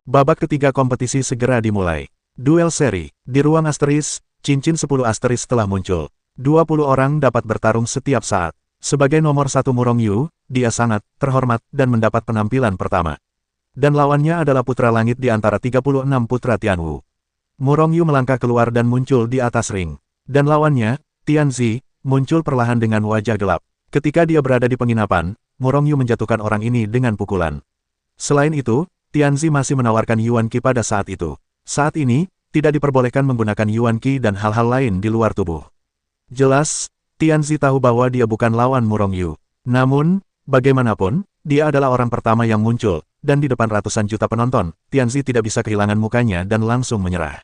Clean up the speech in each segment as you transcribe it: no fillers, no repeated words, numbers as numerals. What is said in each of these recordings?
Babak ketiga kompetisi segera dimulai. Duel seri. Di ruang asteris, cincin 10 asteris telah muncul. 20 orang dapat bertarung setiap saat. Sebagai nomor 1 Murong Yu, dia sangat terhormat dan mendapat penampilan pertama. Dan lawannya adalah putra langit di antara 36 putra Tianwu. Murong Yu melangkah keluar dan muncul di atas ring. Dan lawannya, Tianzi, muncul perlahan dengan wajah gelap. Ketika dia berada di penginapan, Murong Yu menjatuhkan orang ini dengan pukulan. Selain itu, Tianzi masih menawarkan Yuan Qi pada saat itu. Saat ini, tidak diperbolehkan menggunakan Yuan Qi dan hal-hal lain di luar tubuh. Jelas, Tianzi tahu bahwa dia bukan lawan Murong Yu. Namun, bagaimanapun, dia adalah orang pertama yang muncul, dan di depan ratusan juta penonton, Tianzi tidak bisa kehilangan mukanya dan langsung menyerah.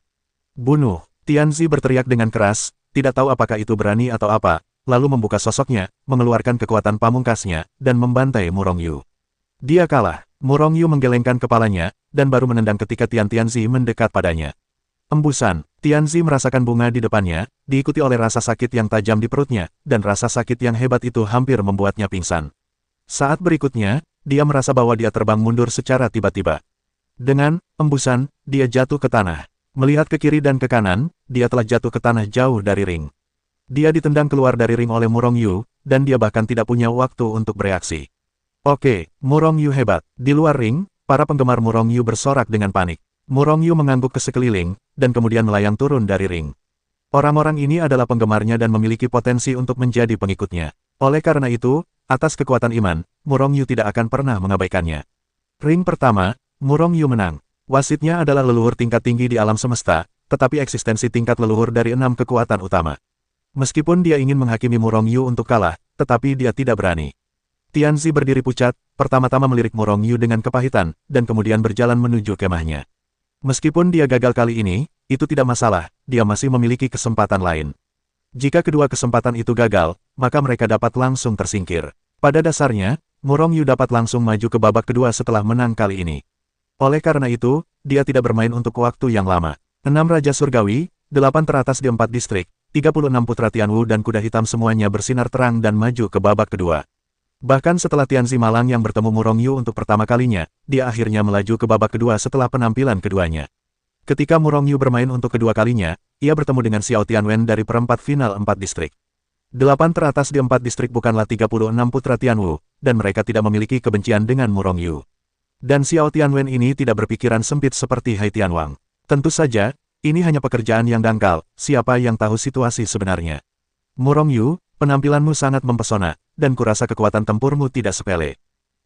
Bunuh! Tianzi berteriak dengan keras, tidak tahu apakah itu berani atau apa, lalu membuka sosoknya, mengeluarkan kekuatan pamungkasnya, dan membantai Murong Yu. Dia kalah. Murong Yu menggelengkan kepalanya, dan baru menendang ketika Tianzi mendekat padanya. Embusan, Tianzi merasakan bunga di depannya, diikuti oleh rasa sakit yang tajam di perutnya, dan rasa sakit yang hebat itu hampir membuatnya pingsan. Saat berikutnya, dia merasa bahwa dia terbang mundur secara tiba-tiba. Dengan embusan, dia jatuh ke tanah. Melihat ke kiri dan ke kanan, dia telah jatuh ke tanah jauh dari ring. Dia ditendang keluar dari ring oleh Murong Yu, dan dia bahkan tidak punya waktu untuk bereaksi. Oke, Murong Yu hebat. Di luar ring, para penggemar Murong Yu bersorak dengan panik. Murong Yu mengangguk ke sekeliling, dan kemudian melayang turun dari ring. Orang-orang ini adalah penggemarnya dan memiliki potensi untuk menjadi pengikutnya. Oleh karena itu, atas kekuatan iman, Murong Yu tidak akan pernah mengabaikannya. Ring pertama, Murong Yu menang. Wasitnya adalah leluhur tingkat tinggi di alam semesta, tetapi eksistensi tingkat leluhur dari 6 kekuatan utama. Meskipun dia ingin menghakimi Murong Yu untuk kalah, tetapi dia tidak berani. Tianzi berdiri pucat, pertama-tama melirik Murong Yu dengan kepahitan, dan kemudian berjalan menuju kemahnya. Meskipun dia gagal kali ini, itu tidak masalah, dia masih memiliki kesempatan lain. Jika kedua kesempatan itu gagal, maka mereka dapat langsung tersingkir. Pada dasarnya, Murong Yu dapat langsung maju ke babak kedua setelah menang kali ini. Oleh karena itu, dia tidak bermain untuk waktu yang lama. 6 Raja Surgawi, 8 teratas di 4 distrik, 36 putra Tianwu dan kuda hitam semuanya bersinar terang dan maju ke babak kedua. Bahkan setelah Tianzi malang yang bertemu Murong Yu untuk pertama kalinya, dia akhirnya melaju ke babak kedua setelah penampilan keduanya. Ketika Murong Yu bermain untuk kedua kalinya, ia bertemu dengan Xiao Tianwen dari perempat final 4 distrik. 8 teratas di 4 distrik bukanlah 36 putra Tianwu, dan mereka tidak memiliki kebencian dengan Murong Yu. Dan Xiao Tianwen ini tidak berpikiran sempit seperti Hai Tianwang. Tentu saja, ini hanya pekerjaan yang dangkal, siapa yang tahu situasi sebenarnya. Murong Yu, penampilanmu sangat mempesona, dan kurasa kekuatan tempurmu tidak sepele.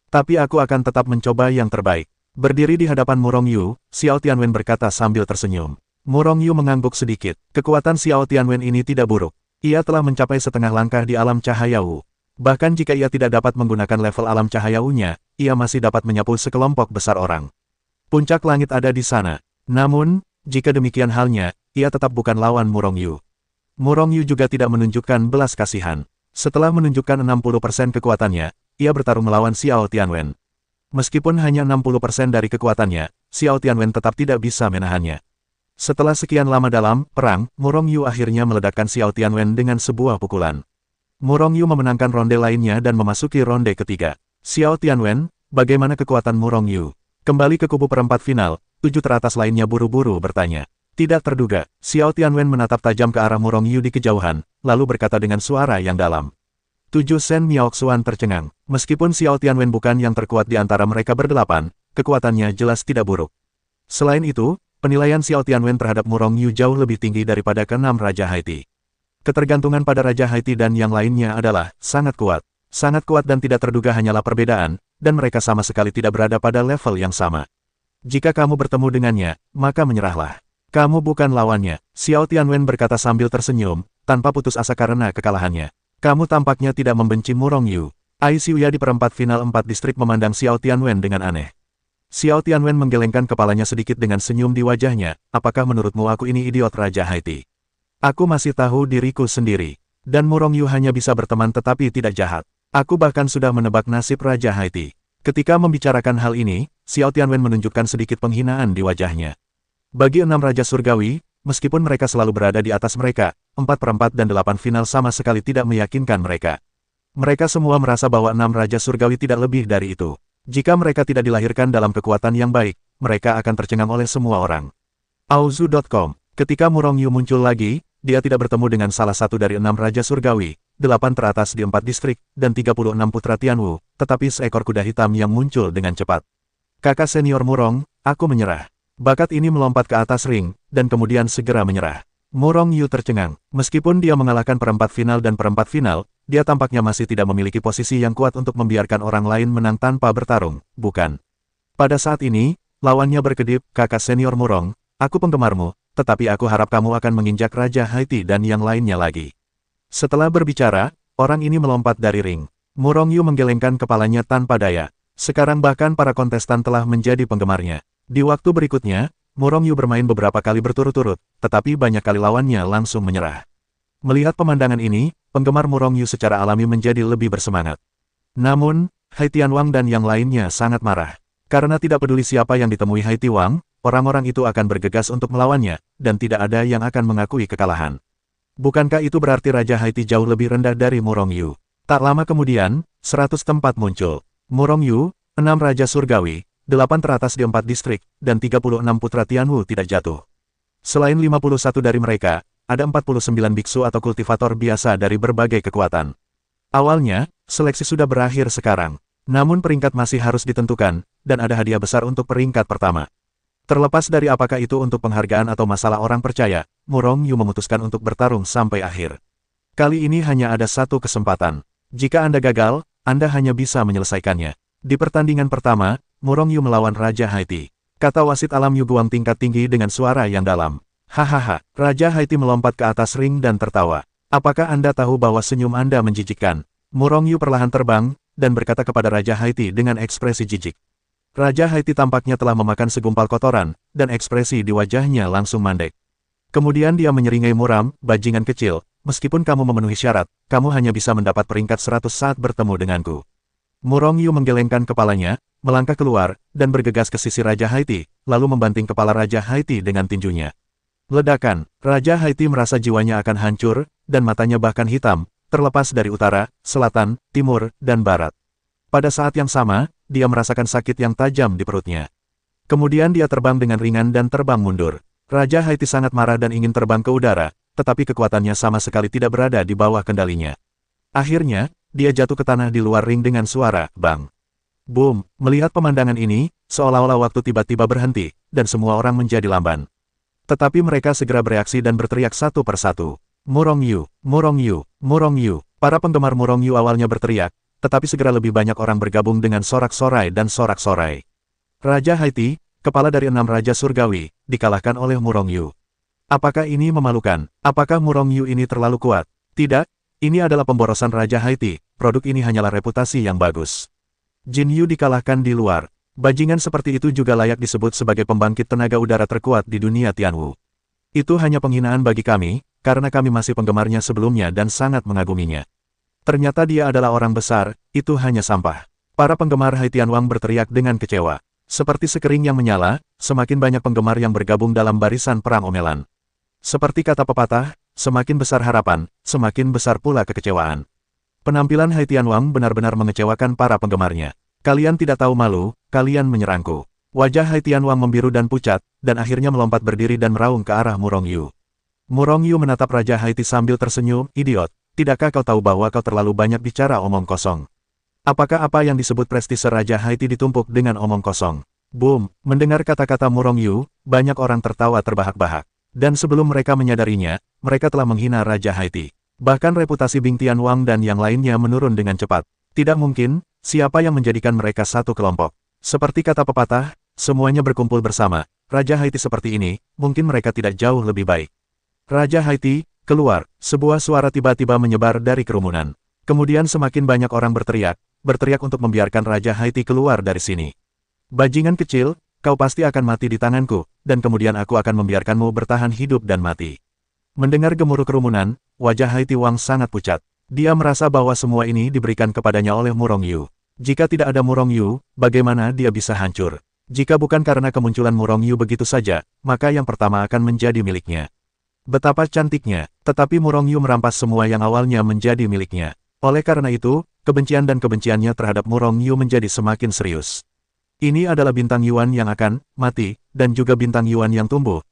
Tapi aku akan tetap mencoba yang terbaik. Berdiri di hadapan Murong Yu, Xiao Tianwen berkata sambil tersenyum. Murong Yu mengangguk sedikit. Kekuatan Xiao Tianwen ini tidak buruk. Ia telah mencapai setengah langkah di alam cahaya Wu. Bahkan jika ia tidak dapat menggunakan level alam cahaya Wu-nya, ia masih dapat menyapu sekelompok besar orang. Puncak langit ada di sana. Namun, jika demikian halnya, ia tetap bukan lawan Murong Yu. Murong Yu juga tidak menunjukkan belas kasihan. Setelah menunjukkan 60% kekuatannya, ia bertarung melawan Xiao Tianwen. Meskipun hanya 60% dari kekuatannya, Xiao Tianwen tetap tidak bisa menahannya. Setelah sekian lama dalam perang, Murong Yu akhirnya meledakkan Xiao Tianwen dengan sebuah pukulan. Murong Yu memenangkan ronde lainnya dan memasuki ronde ketiga. Xiao Tianwen, bagaimana kekuatan Murong Yu? Kembali ke kubu perempat final, 7 teratas lainnya buru-buru bertanya. Tidak terduga, Xiao Tianwen menatap tajam ke arah Murong Yu di kejauhan, lalu berkata dengan suara yang dalam. 7 Sen Miaoxuan tercengang. Meskipun Xiao Tianwen bukan yang terkuat di antara mereka berdelapan, kekuatannya jelas tidak buruk. Selain itu, penilaian Xiao Tianwen terhadap Murong Yu jauh lebih tinggi daripada ke-6 Raja Haiti. Ketergantungan pada Raja Haiti dan yang lainnya adalah sangat kuat. Sangat kuat dan tidak terduga hanyalah perbedaan, dan mereka sama sekali tidak berada pada level yang sama. Jika kamu bertemu dengannya, maka menyerahlah. Kamu bukan lawannya, Xiao Tianwen berkata sambil tersenyum, tanpa putus asa karena kekalahannya. Kamu tampaknya tidak membenci Murong Yu. Ai Xiuya di perempat final 4 distrik memandang Xiao Tianwen dengan aneh. Xiao Tianwen menggelengkan kepalanya sedikit dengan senyum di wajahnya, apakah menurutmu aku ini idiot Raja Haiti? Aku masih tahu diriku sendiri. Dan Murong Yu hanya bisa berteman tetapi tidak jahat. Aku bahkan sudah menebak nasib Raja Haiti. Ketika membicarakan hal ini, Xiao Tianwen menunjukkan sedikit penghinaan di wajahnya. Bagi 6 Raja Surgawi, meskipun mereka selalu berada di atas mereka, 4/4 dan 8 final sama sekali tidak meyakinkan mereka. Mereka semua merasa bahwa 6 Raja Surgawi tidak lebih dari itu. Jika mereka tidak dilahirkan dalam kekuatan yang baik, mereka akan tercengang oleh semua orang. Auzu.com. Ketika Murong Yu muncul lagi, dia tidak bertemu dengan salah satu dari 6 Raja Surgawi, 8 teratas di 4 distrik, dan 36 putra Tianwu, tetapi seekor kuda hitam yang muncul dengan cepat. Kakak senior Murong, aku menyerah. Bakat ini melompat ke atas ring, dan kemudian segera menyerah. Murong Yu tercengang. Meskipun dia mengalahkan perempat final dan perempat final, dia tampaknya masih tidak memiliki posisi yang kuat untuk membiarkan orang lain menang tanpa bertarung, bukan? Pada saat ini, lawannya berkedip, kakak senior Murong, aku penggemarmu, tetapi aku harap kamu akan menginjak Raja Haiti dan yang lainnya lagi. Setelah berbicara, orang ini melompat dari ring. Murong Yu menggelengkan kepalanya tanpa daya. Sekarang bahkan para kontestan telah menjadi penggemarnya. Di waktu berikutnya, Murong Yu bermain beberapa kali berturut-turut, tetapi banyak kali lawannya langsung menyerah. Melihat pemandangan ini, penggemar Murong Yu secara alami menjadi lebih bersemangat. Namun, Hai Tianwang dan yang lainnya sangat marah. Karena tidak peduli siapa yang ditemui Hai Tianwang, orang-orang itu akan bergegas untuk melawannya, dan tidak ada yang akan mengakui kekalahan. Bukankah itu berarti Raja Haiti jauh lebih rendah dari Murong Yu? Tak lama kemudian, 100 tempat muncul. Murong Yu, 6 Raja Surgawi, 8 teratas di 4 distrik, dan 36 putra Tianwu tidak jatuh. Selain 51 dari mereka, ada 49 biksu atau kultivator biasa dari berbagai kekuatan. Awalnya, seleksi sudah berakhir sekarang. Namun peringkat masih harus ditentukan, dan ada hadiah besar untuk peringkat pertama. Terlepas dari apakah itu untuk penghargaan atau masalah orang percaya, Murong Yu memutuskan untuk bertarung sampai akhir. Kali ini hanya ada satu kesempatan. Jika Anda gagal, Anda hanya bisa menyelesaikannya. Di pertandingan pertama, Murong Yu melawan Raja Haiti. Kata wasit alam Yu Guang tingkat tinggi dengan suara yang dalam. Hahaha, Raja Haiti melompat ke atas ring dan tertawa. Apakah Anda tahu bahwa senyum Anda menjijikkan? Murong Yu perlahan terbang, dan berkata kepada Raja Haiti dengan ekspresi jijik. Raja Haiti tampaknya telah memakan segumpal kotoran, dan ekspresi di wajahnya langsung mandek. Kemudian dia menyeringai muram, bajingan kecil, meskipun kamu memenuhi syarat, kamu hanya bisa mendapat peringkat 100 saat bertemu denganku. Murong Yu menggelengkan kepalanya, melangkah keluar, dan bergegas ke sisi Raja Haiti, lalu membanting kepala Raja Haiti dengan tinjunya. Ledakan, Raja Haiti merasa jiwanya akan hancur, dan matanya bahkan hitam, terlepas dari utara, selatan, timur, dan barat. Pada saat yang sama, dia merasakan sakit yang tajam di perutnya. Kemudian dia terbang dengan ringan dan terbang mundur. Raja Haiti sangat marah dan ingin terbang ke udara, tetapi kekuatannya sama sekali tidak berada di bawah kendalinya. Akhirnya, dia jatuh ke tanah di luar ring dengan suara, bang. Boom, melihat pemandangan ini, seolah-olah waktu tiba-tiba berhenti, dan semua orang menjadi lamban. Tetapi mereka segera bereaksi dan berteriak satu persatu. Murong Yu, Murong Yu, Murong Yu. Para penggemar Murong Yu awalnya berteriak, tetapi segera lebih banyak orang bergabung dengan sorak-sorai dan sorak-sorai. Raja Haiti, kepala dari 6 Raja Surgawi, dikalahkan oleh Murong Yu. Apakah ini memalukan? Apakah Murong Yu ini terlalu kuat? Tidak, ini adalah pemborosan Raja Haiti, produk ini hanyalah reputasi yang bagus. Jin Yu dikalahkan di luar. Bajingan seperti itu juga layak disebut sebagai pembangkit tenaga udara terkuat di dunia Tianwu. Itu hanya penghinaan bagi kami, karena kami masih penggemarnya sebelumnya dan sangat mengaguminya. Ternyata dia adalah orang besar, itu hanya sampah. Para penggemar Hai Tianwang berteriak dengan kecewa. Seperti sekering yang menyala, semakin banyak penggemar yang bergabung dalam barisan perang omelan. Seperti kata pepatah, semakin besar harapan, semakin besar pula kekecewaan. Penampilan Hai Tianwang benar-benar mengecewakan para penggemarnya. Kalian tidak tahu malu, kalian menyerangku. Wajah Hai Tianwang membiru dan pucat, dan akhirnya melompat berdiri dan meraung ke arah Murong Yu. Murong Yu menatap Raja Haiti sambil tersenyum, idiot. Tidakkah kau tahu bahwa kau terlalu banyak bicara omong kosong? Apakah apa yang disebut prestise Raja Haiti ditumpuk dengan omong kosong? Boom, mendengar kata-kata Murong Yu, banyak orang tertawa terbahak-bahak. Dan sebelum mereka menyadarinya, mereka telah menghina Raja Haiti. Bahkan reputasi Bing Tianwang dan yang lainnya menurun dengan cepat. Tidak mungkin, siapa yang menjadikan mereka satu kelompok. Seperti kata pepatah, semuanya berkumpul bersama. Raja Haiti seperti ini, mungkin mereka tidak jauh lebih baik. Raja Haiti, keluar, sebuah suara tiba-tiba menyebar dari kerumunan. Kemudian semakin banyak orang berteriak untuk membiarkan Raja Haiti keluar dari sini. Bajingan kecil, kau pasti akan mati di tanganku, dan kemudian aku akan membiarkanmu bertahan hidup dan mati. Mendengar gemuruh kerumunan, wajah Hai Tianwang sangat pucat. Dia merasa bahwa semua ini diberikan kepadanya oleh Murong Yu. Jika tidak ada Murong Yu, bagaimana dia bisa hancur? Jika bukan karena kemunculan Murong Yu begitu saja, maka yang pertama akan menjadi miliknya. Betapa cantiknya, tetapi Murong Yu merampas semua yang awalnya menjadi miliknya. Oleh karena itu, kebencian dan kebenciannya terhadap Murong Yu menjadi semakin serius. Ini adalah bintang Yuan yang akan mati, dan juga bintang Yuan yang tumbuh,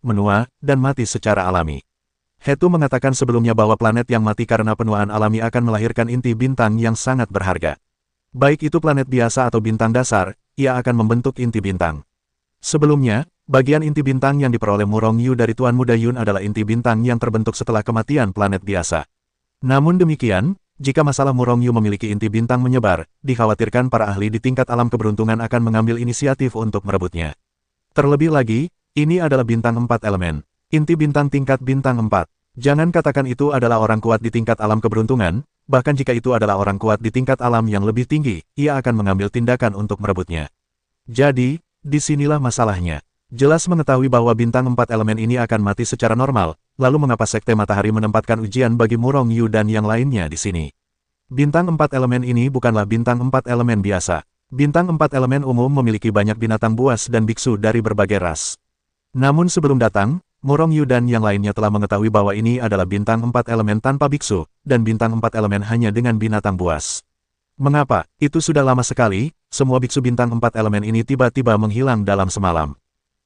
menua, dan mati secara alami. Hetu mengatakan sebelumnya bahwa planet yang mati karena penuaan alami akan melahirkan inti bintang yang sangat berharga. Baik itu planet biasa atau bintang dasar, ia akan membentuk inti bintang. Sebelumnya, bagian inti bintang yang diperoleh Murong Yu dari Tuan Muda Yun adalah inti bintang yang terbentuk setelah kematian planet biasa. Namun demikian, jika masalah Murong Yu memiliki inti bintang menyebar, dikhawatirkan para ahli di tingkat alam keberuntungan akan mengambil inisiatif untuk merebutnya. Terlebih lagi, ini adalah bintang 4 elemen. Inti bintang tingkat bintang 4. Jangan katakan itu adalah orang kuat di tingkat alam keberuntungan, bahkan jika itu adalah orang kuat di tingkat alam yang lebih tinggi, ia akan mengambil tindakan untuk merebutnya. Jadi, disinilah masalahnya. Jelas mengetahui bahwa bintang 4 elemen ini akan mati secara normal, lalu mengapa Sekte Matahari menempatkan ujian bagi Murong Yu dan yang lainnya di sini? Bintang 4 elemen ini bukanlah bintang 4 elemen biasa. Bintang 4 elemen umum memiliki banyak binatang buas dan biksu dari berbagai ras. Namun sebelum datang, Murong Yu dan yang lainnya telah mengetahui bahwa ini adalah bintang 4 elemen tanpa biksu, dan bintang 4 elemen hanya dengan binatang buas. Mengapa? Itu sudah lama sekali, semua biksu bintang 4 elemen ini tiba-tiba menghilang dalam semalam.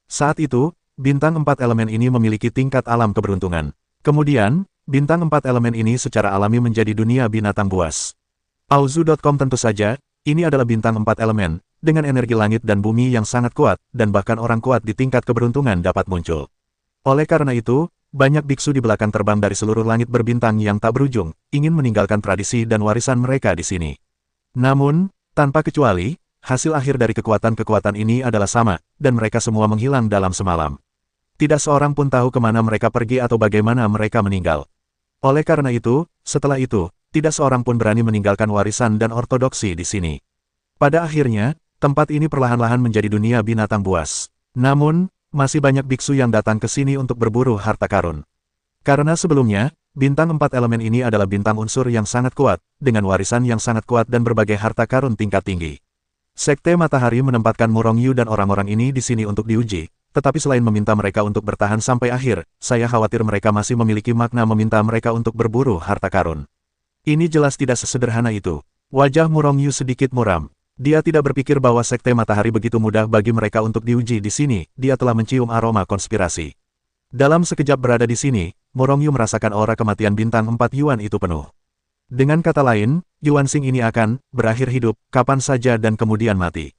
Saat itu, bintang 4 elemen ini memiliki tingkat alam keberuntungan. Kemudian, bintang 4 elemen ini secara alami menjadi dunia binatang buas. Auzu.com tentu saja, ini adalah bintang 4 elemen, dengan energi langit dan bumi yang sangat kuat, dan bahkan orang kuat di tingkat keberuntungan dapat muncul. Oleh karena itu, banyak biksu di belakang terbang dari seluruh langit berbintang yang tak berujung, ingin meninggalkan tradisi dan warisan mereka di sini. Namun, tanpa kecuali, hasil akhir dari kekuatan-kekuatan ini adalah sama, dan mereka semua menghilang dalam semalam. Tidak seorang pun tahu kemana mereka pergi atau bagaimana mereka meninggal. Oleh karena itu, setelah itu, tidak seorang pun berani meninggalkan warisan dan ortodoksi di sini. Pada akhirnya, tempat ini perlahan-lahan menjadi dunia binatang buas. Namun, masih banyak biksu yang datang ke sini untuk berburu harta karun. Karena sebelumnya, bintang 4 elemen ini adalah bintang unsur yang sangat kuat, dengan warisan yang sangat kuat dan berbagai harta karun tingkat tinggi. Sekte Matahari menempatkan Murong Yu dan orang-orang ini di sini untuk diuji, tetapi selain meminta mereka untuk bertahan sampai akhir, saya khawatir mereka masih memiliki makna meminta mereka untuk berburu harta karun. Ini jelas tidak sesederhana itu. Wajah Murong Yu sedikit muram. Dia tidak berpikir bahwa Sekte Matahari begitu mudah bagi mereka untuk diuji di sini, dia telah mencium aroma konspirasi. Dalam sekejap berada di sini, Murong Yu merasakan aura kematian bintang 4 Yuan itu penuh. Dengan kata lain, Yuan Xing ini akan berakhir hidup kapan saja dan kemudian mati.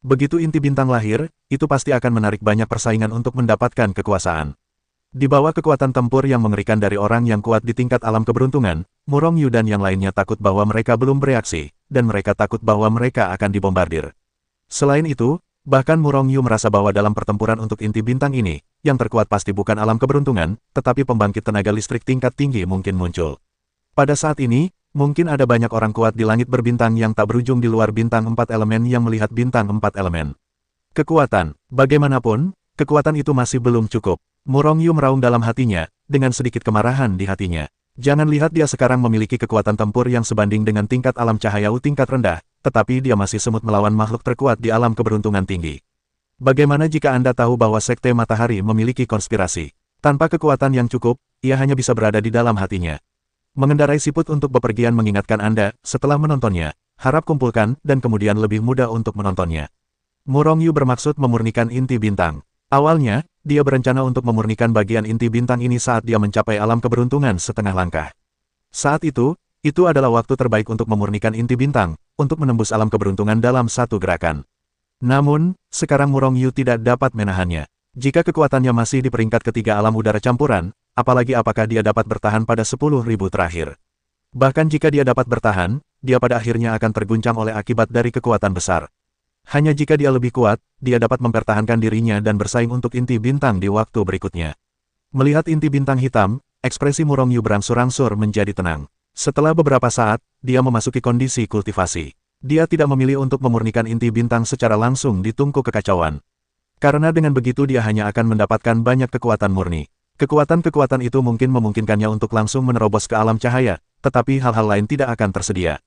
Begitu inti bintang lahir, itu pasti akan menarik banyak persaingan untuk mendapatkan kekuasaan. Di bawah kekuatan tempur yang mengerikan dari orang yang kuat di tingkat alam keberuntungan, Murong Yu dan yang lainnya takut bahwa mereka belum bereaksi, dan mereka takut bahwa mereka akan dibombardir. Selain itu, bahkan Murong Yu merasa bahwa dalam pertempuran untuk inti bintang ini, yang terkuat pasti bukan alam keberuntungan, tetapi pembangkit tenaga listrik tingkat tinggi mungkin muncul. Pada saat ini, mungkin ada banyak orang kuat di langit berbintang yang tak berujung di luar bintang 4 elemen yang melihat bintang 4 elemen. Kekuatan, bagaimanapun, kekuatan itu masih belum cukup. Murong Yu meraung dalam hatinya, dengan sedikit kemarahan di hatinya. Jangan lihat dia sekarang memiliki kekuatan tempur yang sebanding dengan tingkat alam cahayau tingkat rendah, tetapi dia masih semut melawan makhluk terkuat di alam keberuntungan tinggi. Bagaimana jika Anda tahu bahwa Sekte Matahari memiliki konspirasi? Tanpa kekuatan yang cukup, ia hanya bisa berada di dalam hatinya. Mengendarai siput untuk bepergian mengingatkan Anda, setelah menontonnya, harap kumpulkan dan kemudian lebih mudah untuk menontonnya. Murong Yu bermaksud memurnikan inti bintang. Awalnya, dia berencana untuk memurnikan bagian inti bintang ini saat dia mencapai alam keberuntungan setengah langkah. Saat itu adalah waktu terbaik untuk memurnikan inti bintang, untuk menembus alam keberuntungan dalam satu gerakan. Namun, sekarang Murong Yu tidak dapat menahannya. Jika kekuatannya masih di peringkat ketiga alam udara campuran, apalagi apakah dia dapat bertahan pada 10.000 terakhir. Bahkan jika dia dapat bertahan, dia pada akhirnya akan terguncang oleh akibat dari kekuatan besar. Hanya jika dia lebih kuat, dia dapat mempertahankan dirinya dan bersaing untuk inti bintang di waktu berikutnya. Melihat inti bintang hitam, ekspresi Murong Yu berangsur-angsur menjadi tenang. Setelah beberapa saat, dia memasuki kondisi kultivasi. Dia tidak memilih untuk memurnikan inti bintang secara langsung di tungku kekacauan. Karena dengan begitu dia hanya akan mendapatkan banyak kekuatan murni. Kekuatan-kekuatan itu mungkin memungkinkannya untuk langsung menerobos ke alam cahaya, tetapi hal-hal lain tidak akan tersedia.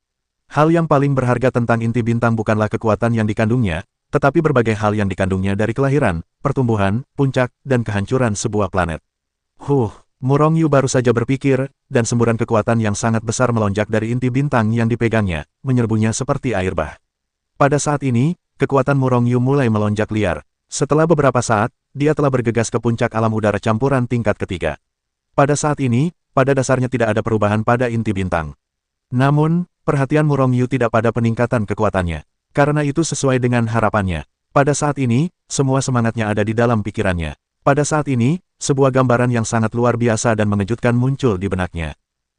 Hal yang paling berharga tentang inti bintang bukanlah kekuatan yang dikandungnya, tetapi berbagai hal yang dikandungnya dari kelahiran, pertumbuhan, puncak, dan kehancuran sebuah planet. Murong Yu baru saja berpikir, dan semburan kekuatan yang sangat besar melonjak dari inti bintang yang dipegangnya, menyerbunya seperti air bah. Pada saat ini, kekuatan Murong Yu mulai melonjak liar. Setelah beberapa saat, dia telah bergegas ke puncak alam udara campuran tingkat ketiga. Pada saat ini, pada dasarnya tidak ada perubahan pada inti bintang. Namun, perhatian Murong Yu tidak pada peningkatan kekuatannya. Karena itu sesuai dengan harapannya. Pada saat ini, semua semangatnya ada di dalam pikirannya. Pada saat ini, sebuah gambaran yang sangat luar biasa dan mengejutkan muncul di benaknya.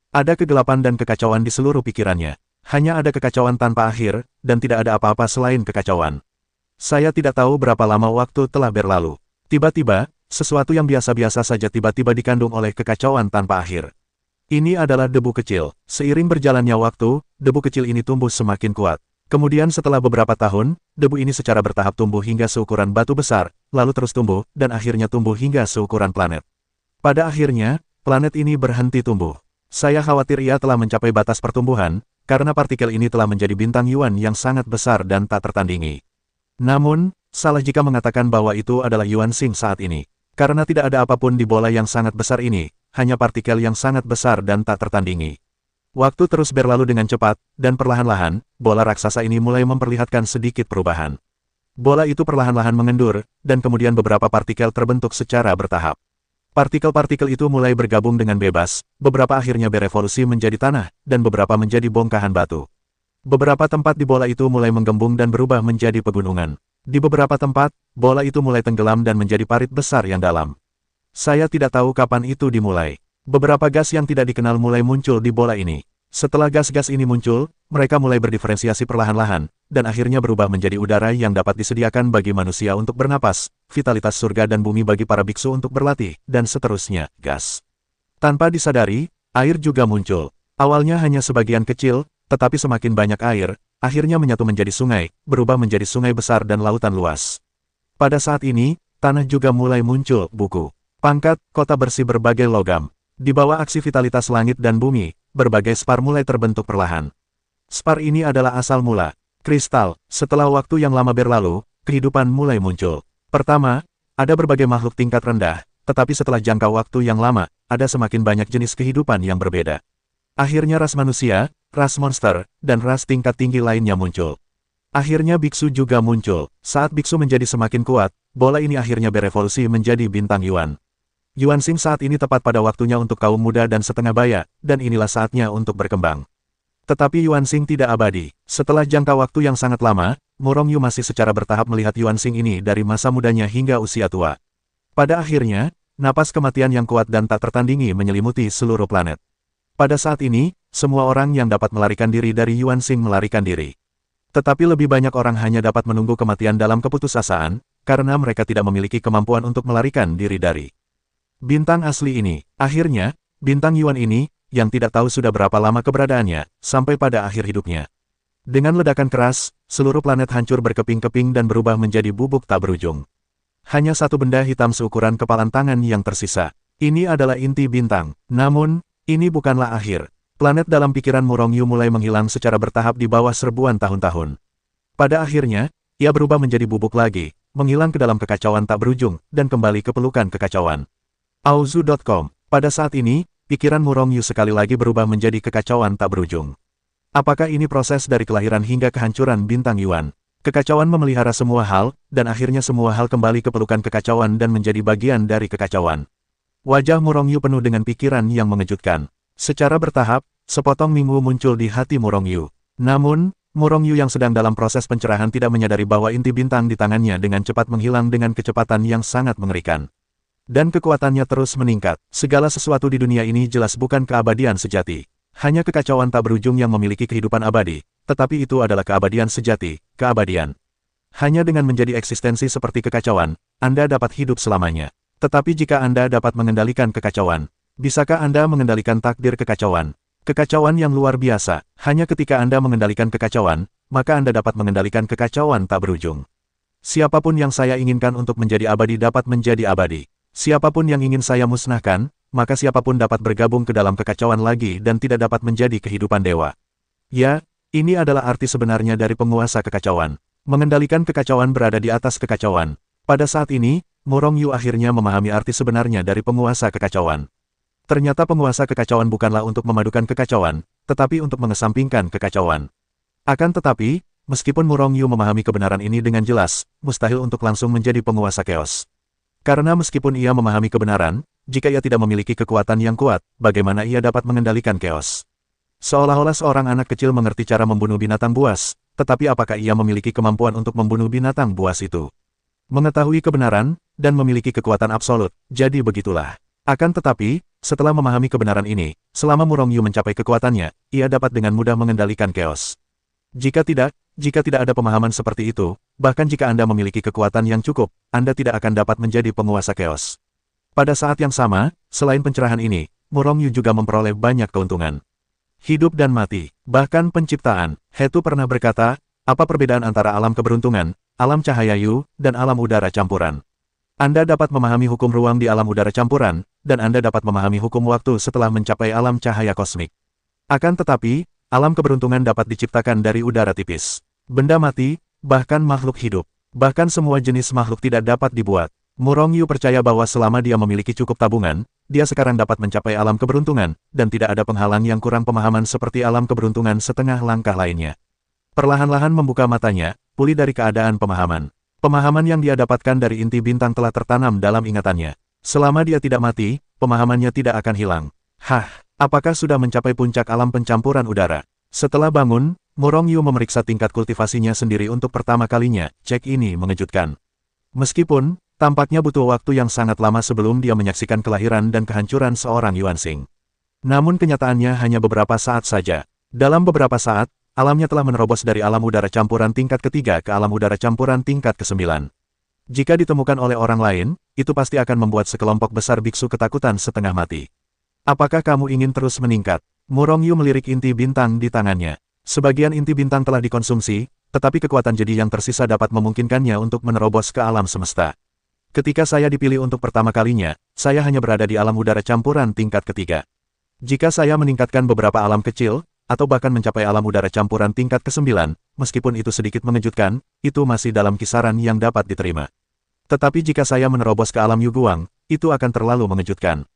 Ada kegelapan dan kekacauan di seluruh pikirannya. Hanya ada kekacauan tanpa akhir, dan tidak ada apa-apa selain kekacauan. Saya tidak tahu berapa lama waktu telah berlalu. Tiba-tiba, sesuatu yang biasa-biasa saja tiba-tiba dikandung oleh kekacauan tanpa akhir. Ini adalah debu kecil. Seiring berjalannya waktu, debu kecil ini tumbuh semakin kuat. Kemudian setelah beberapa tahun, debu ini secara bertahap tumbuh hingga seukuran batu besar, lalu terus tumbuh, dan akhirnya tumbuh hingga seukuran planet. Pada akhirnya, planet ini berhenti tumbuh. Saya khawatir ia telah mencapai batas pertumbuhan, karena partikel ini telah menjadi bintang Yuan yang sangat besar dan tak tertandingi. Namun, salah jika mengatakan bahwa itu adalah Yuan Xing saat ini. Karena tidak ada apapun di bola yang sangat besar ini, hanya partikel yang sangat besar dan tak tertandingi. Waktu terus berlalu dengan cepat, dan perlahan-lahan, bola raksasa ini mulai memperlihatkan sedikit perubahan. Bola itu perlahan-lahan mengendur, dan kemudian beberapa partikel terbentuk secara bertahap. Partikel-partikel itu mulai bergabung dengan bebas, beberapa akhirnya berevolusi menjadi tanah, dan beberapa menjadi bongkahan batu. Beberapa tempat di bola itu mulai menggembung dan berubah menjadi pegunungan. Di beberapa tempat, bola itu mulai tenggelam dan menjadi parit besar yang dalam. Saya tidak tahu kapan itu dimulai. Beberapa gas yang tidak dikenal mulai muncul di bola ini. Setelah gas-gas ini muncul, mereka mulai berdiferensiasi perlahan-lahan, dan akhirnya berubah menjadi udara yang dapat disediakan bagi manusia untuk bernapas, vitalitas surga dan bumi bagi para biksu untuk berlatih, dan seterusnya, gas. Tanpa disadari, air juga muncul. Awalnya hanya sebagian kecil, tetapi semakin banyak air, akhirnya menyatu menjadi sungai, berubah menjadi sungai besar dan lautan luas. Pada saat ini, tanah juga mulai muncul, buku, pangkat, kota bersih berbagai logam. Di bawah aksi vitalitas langit dan bumi, berbagai spar mulai terbentuk perlahan. Spar ini adalah asal mula, kristal. Setelah waktu yang lama berlalu, kehidupan mulai muncul. Pertama, ada berbagai makhluk tingkat rendah, tetapi setelah jangka waktu yang lama, ada semakin banyak jenis kehidupan yang berbeda. Akhirnya ras manusia, ras monster, dan ras tingkat tinggi lainnya muncul. Akhirnya biksu juga muncul. Saat biksu menjadi semakin kuat, bola ini akhirnya berevolusi menjadi bintang Yuan. Yuan Xing saat ini tepat pada waktunya untuk kaum muda dan setengah baya, dan inilah saatnya untuk berkembang. Tetapi Yuan Xing tidak abadi. Setelah jangka waktu yang sangat lama, Murong Yu masih secara bertahap melihat Yuan Xing ini dari masa mudanya hingga usia tua. Pada akhirnya, napas kematian yang kuat dan tak tertandingi menyelimuti seluruh planet. Pada saat ini, semua orang yang dapat melarikan diri dari Yuan Xing melarikan diri. Tetapi lebih banyak orang hanya dapat menunggu kematian dalam keputusasaan, karena mereka tidak memiliki kemampuan untuk melarikan diri dari bintang asli ini. Akhirnya, bintang Yuan ini, yang tidak tahu sudah berapa lama keberadaannya, sampai pada akhir hidupnya. Dengan ledakan keras, seluruh planet hancur berkeping-keping dan berubah menjadi bubuk tak berujung. Hanya satu benda hitam seukuran kepalan tangan yang tersisa. Ini adalah inti bintang. Namun, ini bukanlah akhir. Planet dalam pikiran Murong Yu mulai menghilang secara bertahap di bawah serbuan tahun-tahun. Pada akhirnya, ia berubah menjadi bubuk lagi, menghilang ke dalam kekacauan tak berujung, dan kembali ke pelukan kekacauan. Auzu.com. Pada saat ini, pikiran Murong Yu sekali lagi berubah menjadi kekacauan tak berujung. Apakah ini proses dari kelahiran hingga kehancuran bintang Yuan? Kekacauan memelihara semua hal, dan akhirnya semua hal kembali ke pelukan kekacauan dan menjadi bagian dari kekacauan. Wajah Murong Yu penuh dengan pikiran yang mengejutkan. Secara bertahap, sepotong minggu muncul di hati Murong Yu. Namun, Murong Yu yang sedang dalam proses pencerahan tidak menyadari bahwa inti bintang di tangannya dengan cepat menghilang dengan kecepatan yang sangat mengerikan. Dan kekuatannya terus meningkat. Segala sesuatu di dunia ini jelas bukan keabadian sejati. Hanya kekacauan tak berujung yang memiliki kehidupan abadi, tetapi itu adalah keabadian sejati, keabadian. Hanya dengan menjadi eksistensi seperti kekacauan, Anda dapat hidup selamanya. Tetapi jika Anda dapat mengendalikan kekacauan, bisakah Anda mengendalikan takdir kekacauan? Kekacauan yang luar biasa. Hanya ketika Anda mengendalikan kekacauan, maka Anda dapat mengendalikan kekacauan tak berujung. Siapapun yang saya inginkan untuk menjadi abadi dapat menjadi abadi. Siapapun yang ingin saya musnahkan, maka siapapun dapat bergabung ke dalam kekacauan lagi dan tidak dapat menjadi kehidupan dewa. Ya, ini adalah arti sebenarnya dari penguasa kekacauan. Mengendalikan kekacauan berada di atas kekacauan. Pada saat ini, Murong Yu akhirnya memahami arti sebenarnya dari penguasa kekacauan. Ternyata penguasa kekacauan bukanlah untuk memadukan kekacauan, tetapi untuk mengesampingkan kekacauan. Akan tetapi, Meskipun Murong Yu memahami kebenaran ini dengan jelas, mustahil untuk langsung menjadi penguasa chaos. Karena meskipun ia memahami kebenaran, jika ia tidak memiliki kekuatan yang kuat, bagaimana ia dapat mengendalikan chaos? Seolah-olah seorang anak kecil mengerti cara membunuh binatang buas, tetapi apakah ia memiliki kemampuan untuk membunuh binatang buas itu? Mengetahui kebenaran, dan memiliki kekuatan absolut, jadi begitulah. Akan tetapi, setelah memahami kebenaran ini, selama Murong Yu mencapai kekuatannya, ia dapat dengan mudah mengendalikan chaos. Jika tidak ada pemahaman seperti itu, bahkan jika Anda memiliki kekuatan yang cukup, Anda tidak akan dapat menjadi penguasa chaos. Pada saat yang sama, selain pencerahan ini, Murong Yu juga memperoleh banyak keuntungan. Hidup dan mati, bahkan penciptaan. Hetu pernah berkata, apa perbedaan antara alam keberuntungan, alam cahaya Yu, dan alam udara campuran? Anda dapat memahami hukum ruang di alam udara campuran, dan Anda dapat memahami hukum waktu setelah mencapai alam cahaya kosmik. Akan tetapi, alam keberuntungan dapat diciptakan dari udara tipis. Benda mati, bahkan makhluk hidup, bahkan semua jenis makhluk tidak dapat dibuat. Murong Yu percaya bahwa selama dia memiliki cukup tabungan, dia sekarang dapat mencapai alam keberuntungan, dan tidak ada penghalang yang kurang pemahaman seperti alam keberuntungan setengah langkah lainnya. Perlahan-lahan membuka matanya, pulih dari keadaan pemahaman. Pemahaman yang dia dapatkan dari inti bintang telah tertanam dalam ingatannya. Selama dia tidak mati, pemahamannya tidak akan hilang. Hah, apakah sudah mencapai puncak alam pencampuran udara? Setelah bangun, Murong Yu memeriksa tingkat kultivasinya sendiri untuk pertama kalinya. Cek ini mengejutkan. Meskipun, tampaknya butuh waktu yang sangat lama sebelum dia menyaksikan kelahiran dan kehancuran seorang Yuanxing. Namun kenyataannya hanya beberapa saat saja. Dalam beberapa saat, alamnya telah menerobos dari alam udara campuran tingkat ketiga ke alam udara campuran tingkat ke-9. Jika ditemukan oleh orang lain, itu pasti akan membuat sekelompok besar biksu ketakutan setengah mati. Apakah kamu ingin terus meningkat? Murong Yu melirik inti bintang di tangannya. Sebagian inti bintang telah dikonsumsi, tetapi kekuatan jadi yang tersisa dapat memungkinkannya untuk menerobos ke alam semesta. Ketika saya dipilih untuk pertama kalinya, saya hanya berada di alam udara campuran tingkat ketiga. Jika saya meningkatkan beberapa alam kecil, atau bahkan mencapai alam udara campuran tingkat ke-9, meskipun itu sedikit mengejutkan, itu masih dalam kisaran yang dapat diterima. Tetapi jika saya menerobos ke alam Yuguang, itu akan terlalu mengejutkan.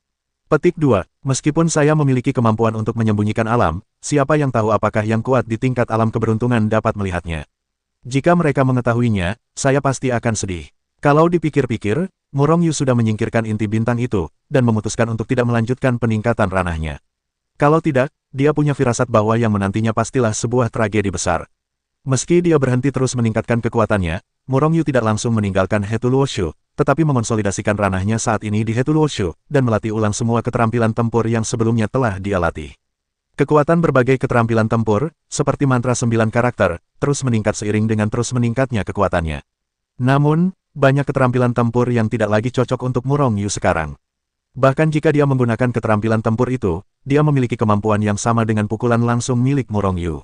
Petik 2. Meskipun saya memiliki kemampuan untuk menyembunyikan alam, siapa yang tahu apakah yang kuat di tingkat alam keberuntungan dapat melihatnya? Jika mereka mengetahuinya, saya pasti akan sedih. Kalau dipikir-pikir, Murong Yu sudah menyingkirkan inti bintang itu, dan memutuskan untuk tidak melanjutkan peningkatan ranahnya. Kalau tidak, dia punya firasat bahwa yang menantinya pastilah sebuah tragedi besar. Meski dia berhenti terus meningkatkan kekuatannya, Murong Yu tidak langsung meninggalkan Hetu Luoshu, tetapi mengonsolidasikan ranahnya saat ini di Hetu Luoshu, dan melatih ulang semua keterampilan tempur yang sebelumnya telah dia latih. Kekuatan berbagai keterampilan tempur, seperti mantra 9 karakter, terus meningkat seiring dengan terus meningkatnya kekuatannya. Namun, banyak keterampilan tempur yang tidak lagi cocok untuk Murong Yu sekarang. Bahkan jika dia menggunakan keterampilan tempur itu, dia memiliki kemampuan yang sama dengan pukulan langsung milik Murong Yu.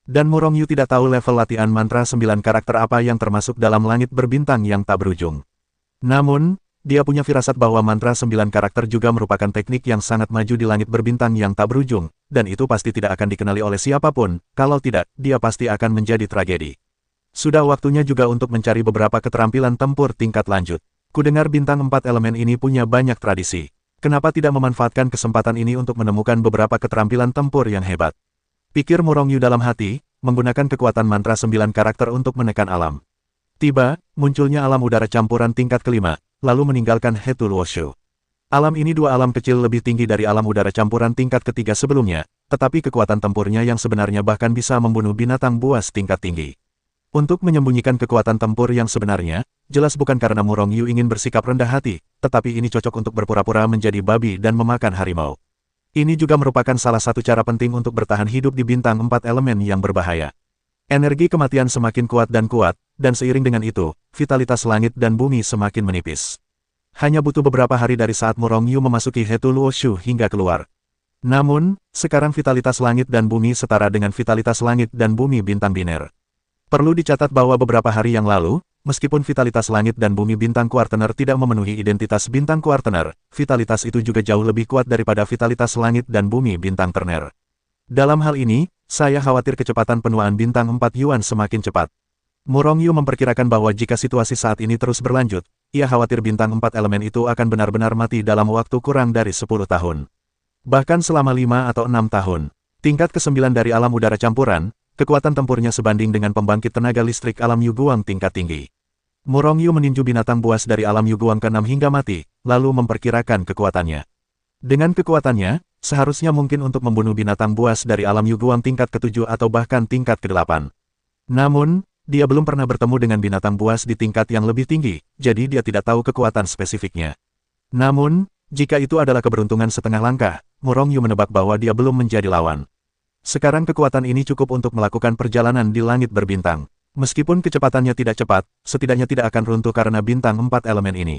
Dan Murong Yu tidak tahu level latihan mantra 9 karakter apa yang termasuk dalam langit berbintang yang tak berujung. Namun, dia punya firasat bahwa mantra 9 karakter juga merupakan teknik yang sangat maju di langit berbintang yang tak berujung, dan itu pasti tidak akan dikenali oleh siapapun, kalau tidak, dia pasti akan menjadi tragedi. Sudah waktunya juga untuk mencari beberapa keterampilan tempur tingkat lanjut. Kudengar bintang 4 elemen ini punya banyak tradisi. Kenapa tidak memanfaatkan kesempatan ini untuk menemukan beberapa keterampilan tempur yang hebat? Pikir Murong Yu dalam hati, menggunakan kekuatan mantra 9 karakter untuk menekan alam. Tiba, munculnya alam udara campuran tingkat kelima, lalu meninggalkan Hetu Luoshu. Alam ini dua alam kecil lebih tinggi dari alam udara campuran tingkat ketiga sebelumnya, tetapi kekuatan tempurnya yang sebenarnya bahkan bisa membunuh binatang buas tingkat tinggi. Untuk menyembunyikan kekuatan tempur yang sebenarnya, jelas bukan karena Murong Yu ingin bersikap rendah hati, tetapi ini cocok untuk berpura-pura menjadi babi dan memakan harimau. Ini juga merupakan salah satu cara penting untuk bertahan hidup di bintang 4 elemen yang berbahaya. Energi kematian semakin kuat, dan seiring dengan itu, vitalitas langit dan bumi semakin menipis. Hanya butuh beberapa hari dari saat Murong Yu memasuki Hetu Luoshu hingga keluar. Namun, sekarang vitalitas langit dan bumi setara dengan vitalitas langit dan bumi bintang biner. Perlu dicatat bahwa beberapa hari yang lalu, meskipun vitalitas langit dan bumi bintang kuartener tidak memenuhi identitas bintang kuartener, vitalitas itu juga jauh lebih kuat daripada vitalitas langit dan bumi bintang terner. Dalam hal ini, saya khawatir kecepatan penuaan bintang 4 Yuan semakin cepat. Murong Yu memperkirakan bahwa jika situasi saat ini terus berlanjut, ia khawatir bintang 4 elemen itu akan benar-benar mati dalam waktu kurang dari 10 tahun. Bahkan selama 5 atau 6 tahun. Tingkat ke-9 dari alam udara campuran, kekuatan tempurnya sebanding dengan pembangkit tenaga listrik alam Yuguang tingkat tinggi. Murong Yu meninju binatang buas dari alam Yuguang ke-6 hingga mati, lalu memperkirakan kekuatannya. Dengan kekuatannya, seharusnya mungkin untuk membunuh binatang buas dari alam Yuguang tingkat ke-7 atau bahkan tingkat ke-8. Namun, dia belum pernah bertemu dengan binatang buas di tingkat yang lebih tinggi, jadi dia tidak tahu kekuatan spesifiknya. Namun, jika itu adalah keberuntungan setengah langkah, Murong Yu menebak bahwa dia belum menjadi lawan. Sekarang kekuatan ini cukup untuk melakukan perjalanan di langit berbintang. Meskipun kecepatannya tidak cepat, setidaknya tidak akan runtuh karena bintang 4 elemen ini.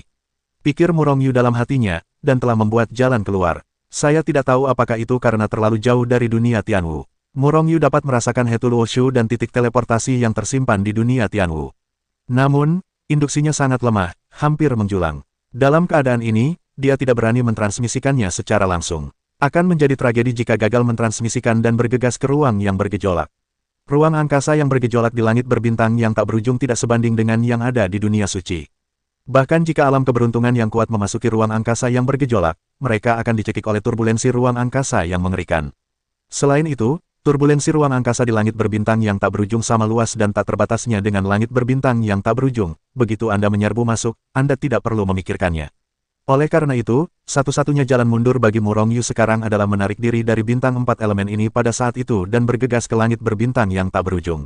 Pikir Murong Yu dalam hatinya, dan telah membuat jalan keluar. Saya tidak tahu apakah itu karena terlalu jauh dari dunia Tianwu. Murong Yu dapat merasakan Hetuluoshu dan titik teleportasi yang tersimpan di dunia Tianwu. Namun, induksinya sangat lemah, hampir menjulang. Dalam keadaan ini, dia tidak berani mentransmisikannya secara langsung. Akan menjadi tragedi jika gagal mentransmisikan dan bergegas ke ruang yang bergejolak. Ruang angkasa yang bergejolak di langit berbintang yang tak berujung tidak sebanding dengan yang ada di dunia suci. Bahkan jika alam keberuntungan yang kuat memasuki ruang angkasa yang bergejolak, mereka akan dicekik oleh turbulensi ruang angkasa yang mengerikan. Selain itu, turbulensi ruang angkasa di langit berbintang yang tak berujung sama luas dan tak terbatasnya dengan langit berbintang yang tak berujung. Begitu Anda menyerbu masuk, Anda tidak perlu memikirkannya. Oleh karena itu, satu-satunya jalan mundur bagi Murong Yu sekarang adalah menarik diri dari bintang 4 elemen ini pada saat itu dan bergegas ke langit berbintang yang tak berujung.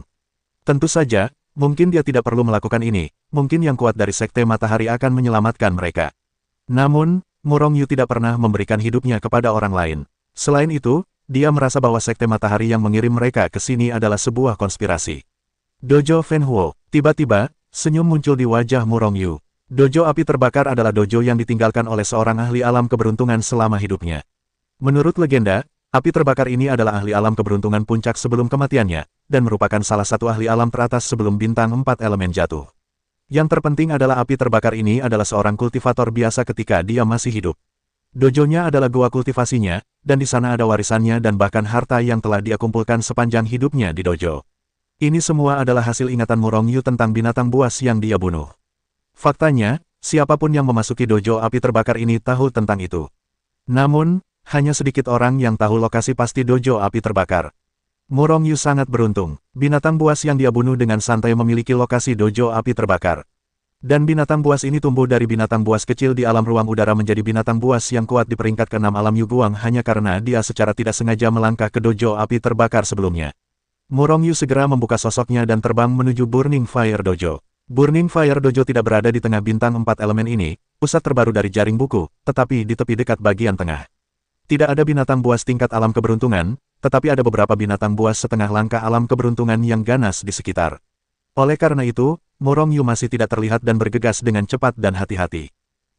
Tentu saja, mungkin dia tidak perlu melakukan ini, mungkin yang kuat dari Sekte Matahari akan menyelamatkan mereka. Namun, Murong Yu tidak pernah memberikan hidupnya kepada orang lain. Selain itu, dia merasa bahwa Sekte Matahari yang mengirim mereka ke sini adalah sebuah konspirasi. Dojo Fenhuo. Tiba-tiba, senyum muncul di wajah Murong Yu. Dojo api terbakar adalah dojo yang ditinggalkan oleh seorang ahli alam keberuntungan selama hidupnya. Menurut legenda, api terbakar ini adalah ahli alam keberuntungan puncak sebelum kematiannya, dan merupakan salah satu ahli alam teratas sebelum bintang 4 elemen jatuh. Yang terpenting adalah api terbakar ini adalah seorang kultivator biasa ketika dia masih hidup. Dojonya adalah gua kultivasinya, dan di sana ada warisannya dan bahkan harta yang telah dia kumpulkan sepanjang hidupnya di dojo. Ini semua adalah hasil ingatan Murong Yu tentang binatang buas yang dia bunuh. Faktanya, siapapun yang memasuki dojo api terbakar ini tahu tentang itu. Namun, hanya sedikit orang yang tahu lokasi pasti dojo api terbakar. Murong Yu sangat beruntung, binatang buas yang dia bunuh dengan santai memiliki lokasi dojo api terbakar. Dan binatang buas ini tumbuh dari binatang buas kecil di alam ruang udara menjadi binatang buas yang kuat di peringkat ke-6 alam Yuguang hanya karena dia secara tidak sengaja melangkah ke dojo api terbakar sebelumnya. Murong Yu segera membuka sosoknya dan terbang menuju Burning Fire Dojo. Burning Fire Dojo tidak berada di tengah bintang 4 elemen ini, pusat terbaru dari jaring buku, tetapi di tepi dekat bagian tengah. Tidak ada binatang buas tingkat alam keberuntungan, tetapi ada beberapa binatang buas setengah langkah alam keberuntungan yang ganas di sekitar. Oleh karena itu, Murong Yu masih tidak terlihat dan bergegas dengan cepat dan hati-hati.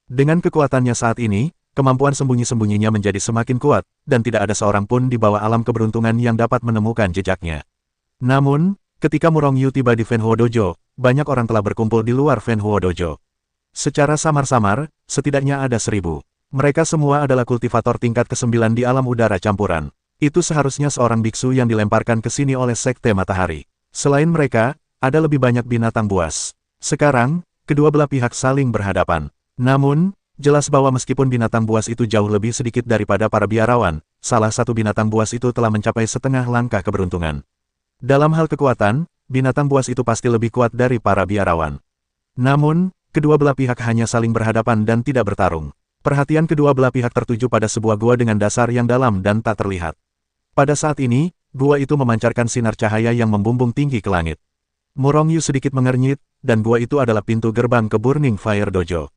Dengan kekuatannya saat ini, kemampuan sembunyi-sembunyinya menjadi semakin kuat, dan tidak ada seorang pun di bawah alam keberuntungan yang dapat menemukan jejaknya. Namun, ketika Murong Yu tiba di Fenhuo Dojo, banyak orang telah berkumpul di luar Fenhuo Dojo. Secara samar-samar, setidaknya ada 1000. Mereka semua adalah kultivator tingkat ke-9 di alam udara campuran. Itu seharusnya seorang biksu yang dilemparkan ke sini oleh Sekte Matahari. Selain mereka, ada lebih banyak binatang buas. Sekarang, kedua belah pihak saling berhadapan. Namun, jelas bahwa meskipun binatang buas itu jauh lebih sedikit daripada para biarawan, salah satu binatang buas itu telah mencapai setengah langkah keberuntungan. Dalam hal kekuatan, binatang buas itu pasti lebih kuat dari para biarawan. Namun, kedua belah pihak hanya saling berhadapan dan tidak bertarung. Perhatian kedua belah pihak tertuju pada sebuah gua dengan dasar yang dalam dan tak terlihat. Pada saat ini, gua itu memancarkan sinar cahaya yang membumbung tinggi ke langit. Murong Yu sedikit mengernyit, dan gua itu adalah pintu gerbang ke Burning Fire Dojo.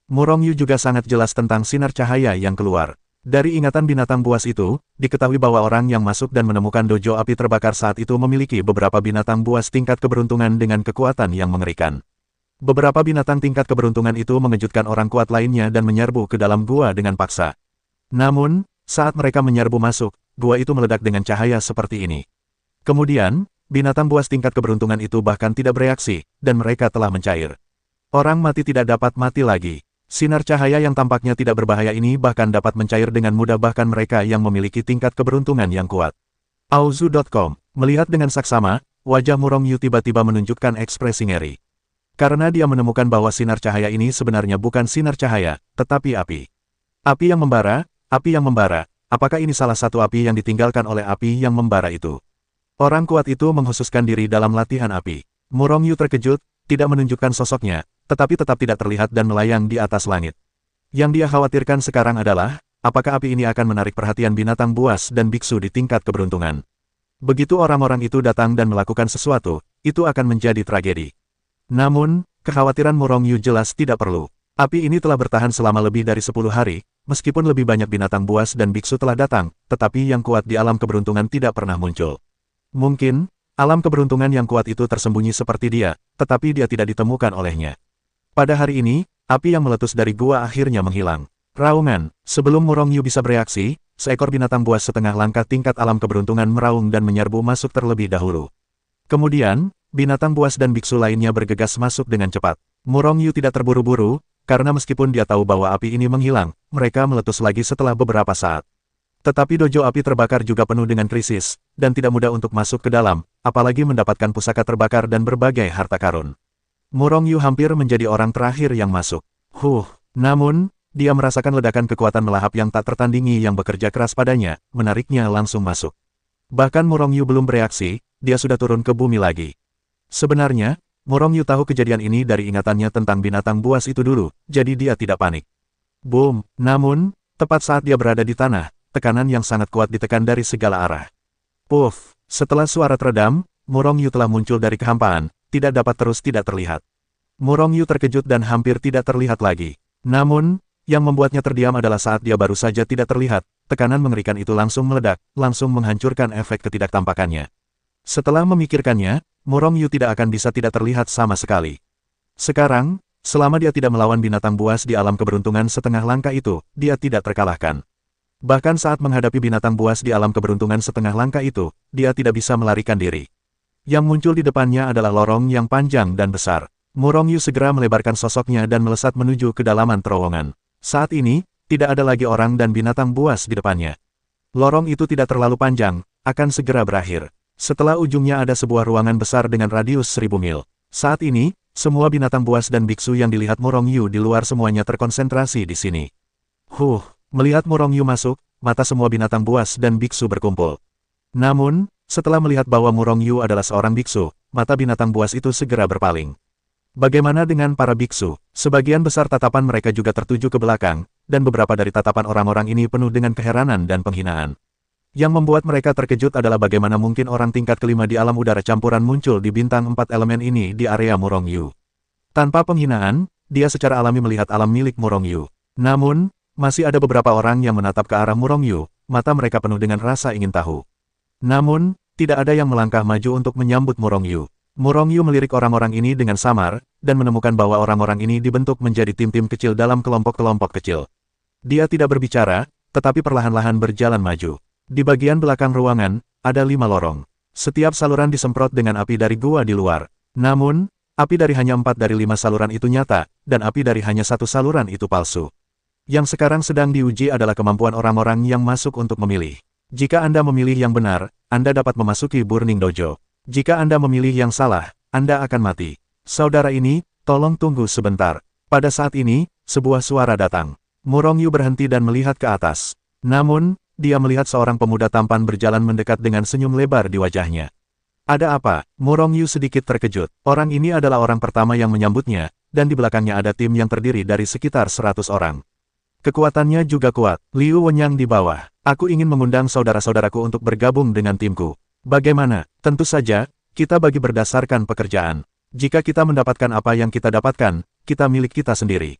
Murong Yu juga sangat jelas tentang sinar cahaya yang keluar. Dari ingatan binatang buas itu, diketahui bahwa orang yang masuk dan menemukan dojo api terbakar saat itu memiliki beberapa binatang buas tingkat keberuntungan dengan kekuatan yang mengerikan. Beberapa binatang tingkat keberuntungan itu mengejutkan orang kuat lainnya dan menyerbu ke dalam gua dengan paksa. Namun, saat mereka menyerbu masuk, gua itu meledak dengan cahaya seperti ini. Kemudian, binatang buas tingkat keberuntungan itu bahkan tidak bereaksi, dan mereka telah mencair. Orang mati tidak dapat mati lagi. Sinar cahaya yang tampaknya tidak berbahaya ini bahkan dapat mencair dengan mudah bahkan mereka yang memiliki tingkat keberuntungan yang kuat. Auzu.com. Melihat dengan saksama, wajah Murong Yu tiba-tiba menunjukkan ekspresi ngeri. Karena dia menemukan bahwa sinar cahaya ini sebenarnya bukan sinar cahaya, tetapi api. Api yang membara, apakah ini salah satu api yang ditinggalkan oleh api yang membara itu? Orang kuat itu menghususkan diri dalam latihan api. Murong Yu terkejut, tidak menunjukkan sosoknya, tetapi tetap tidak terlihat dan melayang di atas langit. Yang dia khawatirkan sekarang adalah, apakah api ini akan menarik perhatian binatang buas dan biksu di tingkat keberuntungan. Begitu orang-orang itu datang dan melakukan sesuatu, itu akan menjadi tragedi. Namun, kekhawatiran Murong Yu jelas tidak perlu. Api ini telah bertahan selama lebih dari 10 hari, meskipun lebih banyak binatang buas dan biksu telah datang, tetapi yang kuat di alam keberuntungan tidak pernah muncul. Mungkin, alam keberuntungan yang kuat itu tersembunyi seperti dia, tetapi dia tidak ditemukan olehnya. Pada hari ini, api yang meletus dari gua akhirnya menghilang. Raungan, sebelum Murong Yu bisa bereaksi, seekor binatang buas setengah langkah tingkat alam keberuntungan meraung dan menyerbu masuk terlebih dahulu. Kemudian, binatang buas dan biksu lainnya bergegas masuk dengan cepat. Murong Yu tidak terburu-buru, karena meskipun dia tahu bahwa api ini menghilang, mereka meletus lagi setelah beberapa saat. Tetapi dojo api terbakar juga penuh dengan krisis, dan tidak mudah untuk masuk ke dalam, apalagi mendapatkan pusaka terbakar dan berbagai harta karun. Murong Yu hampir menjadi orang terakhir yang masuk. Namun, dia merasakan ledakan kekuatan melahap yang tak tertandingi yang bekerja keras padanya, menariknya langsung masuk. Bahkan Murong Yu belum bereaksi, dia sudah turun ke bumi lagi. Sebenarnya, Murong Yu tahu kejadian ini dari ingatannya tentang binatang buas itu dulu, jadi dia tidak panik. Boom! Namun, tepat saat dia berada di tanah, tekanan yang sangat kuat ditekan dari segala arah. Puff! Setelah suara teredam, Murong Yu telah muncul dari kehampaan, tidak dapat terus tidak terlihat. Murong Yu terkejut dan hampir tidak terlihat lagi. Namun, yang membuatnya terdiam adalah saat dia baru saja tidak terlihat, tekanan mengerikan itu langsung meledak, langsung menghancurkan efek ketidaktampakannya. Setelah memikirkannya, Murong Yu tidak akan bisa tidak terlihat sama sekali. Sekarang, selama dia tidak melawan binatang buas di alam keberuntungan setengah langkah itu, dia tidak terkalahkan. Bahkan saat menghadapi binatang buas di alam keberuntungan setengah langkah itu, dia tidak bisa melarikan diri. Yang muncul di depannya adalah lorong yang panjang dan besar. Murong Yu segera melebarkan sosoknya dan melesat menuju kedalaman terowongan. Saat ini, tidak ada lagi orang dan binatang buas di depannya. Lorong itu tidak terlalu panjang, akan segera berakhir. Setelah ujungnya ada sebuah ruangan besar dengan radius 1000 mil. Saat ini, semua binatang buas dan biksu yang dilihat Murong Yu di luar semuanya terkonsentrasi di sini. Melihat Murong Yu masuk, mata semua binatang buas dan biksu berkumpul. Namun, setelah melihat bahwa Murong Yu adalah seorang biksu, mata binatang buas itu segera berpaling. Bagaimana dengan para biksu? Sebagian besar tatapan mereka juga tertuju ke belakang, dan beberapa dari tatapan orang-orang ini penuh dengan keheranan dan penghinaan. Yang membuat mereka terkejut adalah bagaimana mungkin orang tingkat kelima di alam udara campuran muncul di bintang 4 elemen ini di area Murong Yu. Tanpa penghinaan, dia secara alami melihat alam milik Murong Yu. Namun, masih ada beberapa orang yang menatap ke arah Murong Yu, mata mereka penuh dengan rasa ingin tahu. Namun, tidak ada yang melangkah maju untuk menyambut Murong Yu. Murong Yu melirik orang-orang ini dengan samar, dan menemukan bahwa orang-orang ini dibentuk menjadi tim-tim kecil dalam kelompok-kelompok kecil. Dia tidak berbicara, tetapi perlahan-lahan berjalan maju. Di bagian belakang ruangan, ada 5 lorong. Setiap saluran disemprot dengan api dari gua di luar. Namun, api dari hanya 4 dari 5 saluran itu nyata, dan api dari hanya 1 saluran itu palsu. Yang sekarang sedang diuji adalah kemampuan orang-orang yang masuk untuk memilih. Jika Anda memilih yang benar, Anda dapat memasuki Burning Dojo. Jika Anda memilih yang salah, Anda akan mati. Saudara ini, tolong tunggu sebentar. Pada saat ini, sebuah suara datang. Murong Yu berhenti dan melihat ke atas. Namun, dia melihat seorang pemuda tampan berjalan mendekat dengan senyum lebar di wajahnya. Ada apa? Murong Yu sedikit terkejut. Orang ini adalah orang pertama yang menyambutnya, dan di belakangnya ada tim yang terdiri dari sekitar 100 orang. Kekuatannya juga kuat. Liu Wenyang di bawah. Aku ingin mengundang saudara-saudaraku untuk bergabung dengan timku. Bagaimana? Tentu saja, kita bagi berdasarkan pekerjaan. Jika kita mendapatkan apa yang kita dapatkan, kita milik kita sendiri.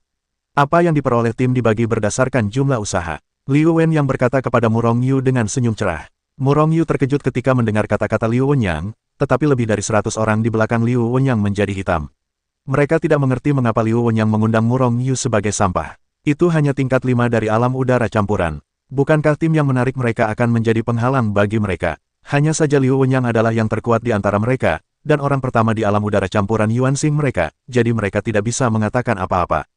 Apa yang diperoleh tim dibagi berdasarkan jumlah usaha. Liu Wen yang berkata kepada Murong Yu dengan senyum cerah. Murong Yu terkejut ketika mendengar kata-kata Liu Wenyang, tetapi lebih dari 100 orang di belakang Liu Wenyang menjadi hitam. Mereka tidak mengerti mengapa Liu Wenyang mengundang Murong Yu sebagai sampah. Itu hanya tingkat 5 dari alam udara campuran. Bukankah tim yang menarik mereka akan menjadi penghalang bagi mereka? Hanya saja Liu Wenyang adalah yang terkuat di antara mereka, dan orang pertama di alam udara campuran Yuan Xing mereka, jadi mereka tidak bisa mengatakan apa-apa.